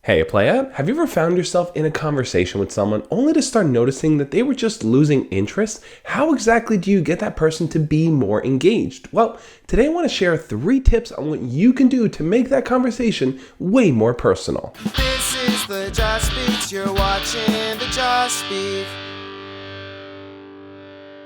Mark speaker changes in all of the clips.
Speaker 1: Hey playa, have you ever found yourself in a conversation with someone only to start noticing that they were just losing interest? How exactly do you get that person to be more engaged? Well, today I want to share 3 tips on what you can do to make that conversation way more personal.
Speaker 2: This is the Josh Speaks, you're watching the Josh Speak.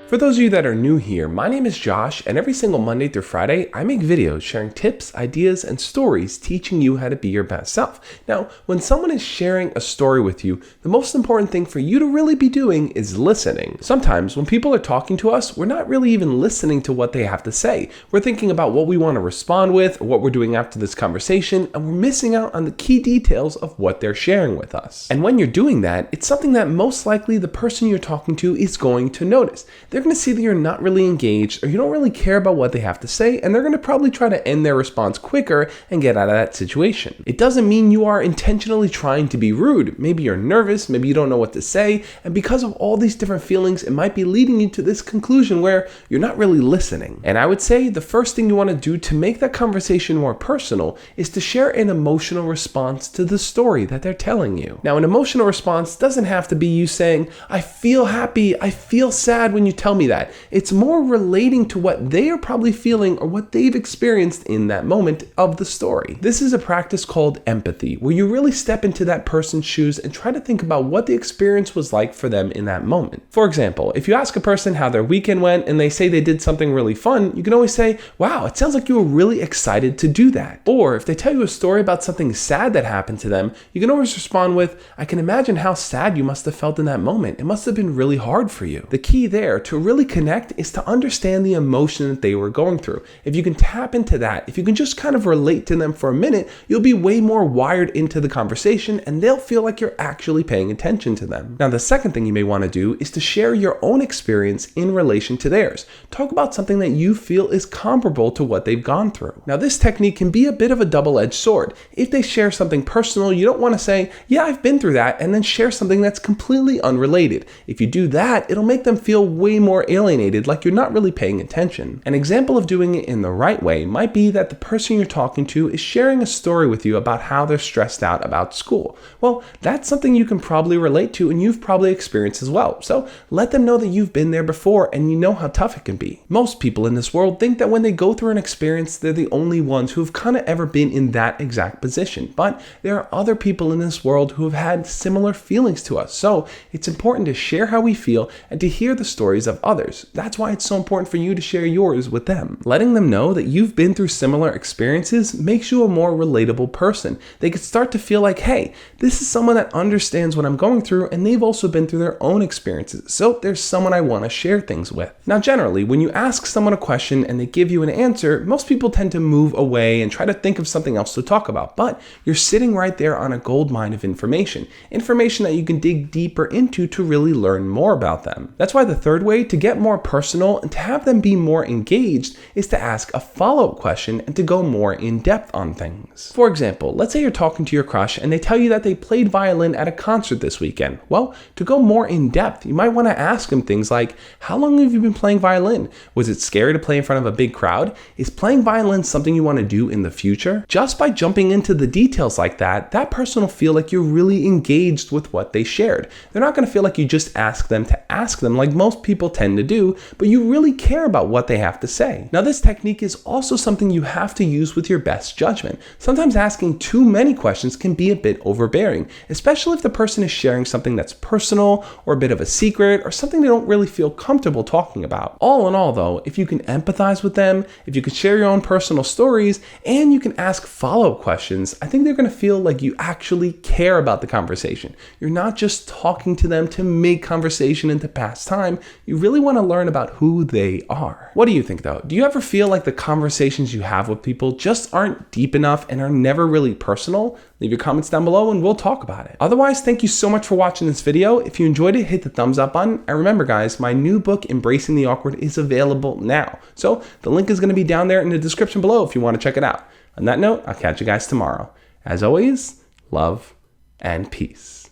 Speaker 1: For those of you that are new here, my name is Josh, and every single Monday through Friday, I make videos sharing tips, ideas, and stories teaching you how to be your best self. Now, when someone is sharing a story with you, the most important thing for you to really be doing is listening. Sometimes when people are talking to us, we're not really even listening to what they have to say. We're thinking about what we want to respond with or what we're doing after this conversation, and we're missing out on the key details of what they're sharing with us. And when you're doing that, it's something that most likely the person you're talking to is going to notice. They're going to see that you're not really engaged or you don't really care about what they have to say, and they're going to probably try to end their response quicker and get out of that situation. It doesn't mean you are intentionally trying to be rude. Maybe you're nervous, maybe you don't know what to say, and because of all these different feelings, it might be leading you to this conclusion where you're not really listening. And I would say the first thing you want to do to make that conversation more personal is to share an emotional response to the story that they're telling you. Now, an emotional response doesn't have to be you saying, "I feel happy, I feel sad when you tell me that." It's more relating to what they are probably feeling or what they've experienced in that moment of the story. This is a practice called empathy, where you really step into that person's shoes and try to think about what the experience was like for them in that moment. For example, if you ask a person how their weekend went and they say they did something really fun, you can always say, "Wow, it sounds like you were really excited to do that." Or if they tell you a story about something sad that happened to them, you can always respond with, "I can imagine how sad you must have felt in that moment. It must have been really hard for you." The key there to really connect is to understand the emotion that they were going through. If you can tap into that, if you can just kind of relate to them for a minute, you'll be way more wired into the conversation and they'll feel like you're actually paying attention to them. Now, the second thing you may want to do is to share your own experience in relation to theirs. Talk about something that you feel is comparable to what they've gone through. Now, this technique can be a bit of a double-edged sword. If they share something personal, you don't want to say, "Yeah, I've been through that," and then share something that's completely unrelated. If you do that, it'll make them feel way more alienated, like you're not really paying attention. An example of doing it in the right way might be that the person you're talking to is sharing a story with you about how they're stressed out about school. Well, that's something you can probably relate to and you've probably experienced as well. So let them know that you've been there before and you know how tough it can be. Most people in this world think that when they go through an experience, they're the only ones who've kind of ever been in that exact position. But there are other people in this world who have had similar feelings to us. So it's important to share how we feel and to hear the stories of others. That's why it's so important for you to share yours with them. Letting them know that you've been through similar experiences makes you a more relatable person. They could start to feel like, hey, this is someone that understands what I'm going through and they've also been through their own experiences. So there's someone I want to share things with. Now, generally, when you ask someone a question and they give you an answer, most people tend to move away and try to think of something else to talk about. But you're sitting right there on a gold mine of information that you can dig deeper into to really learn more about them. That's why the third way to get more personal and to have them be more engaged is to ask a follow-up question and to go more in depth on things. For example, let's say you're talking to your crush and they tell you that they played violin at a concert this weekend. Well, to go more in depth, you might want to ask them things like, how long have you been playing violin? Was it scary to play in front of a big crowd? Is playing violin something you want to do in the future? Just by jumping into the details like that, that person will feel like you're really engaged with what they shared. They're not going to feel like you just ask them to ask them like most people tend to do, but you really care about what they have to say. Now, this technique is also something you have to use with your best judgment. Sometimes asking too many questions can be a bit overbearing, especially if the person is sharing something that's personal or a bit of a secret or something they don't really feel comfortable talking about. All in all, though, if you can empathize with them, if you can share your own personal stories, and you can ask follow-up questions, I think they're going to feel like you actually care about the conversation. You're not just talking to them to make conversation and to pass time. You really want to learn about who they are. What do you think though? Do you ever feel like the conversations you have with people just aren't deep enough and are never really personal? Leave your comments down below and we'll talk about it. Otherwise, thank you so much for watching this video. If you enjoyed it, hit the thumbs up button. And remember guys, my new book, Embracing the Awkward, is available now. So the link is going to be down there in the description below if you want to check it out. On that note, I'll catch you guys tomorrow. As always, love and peace.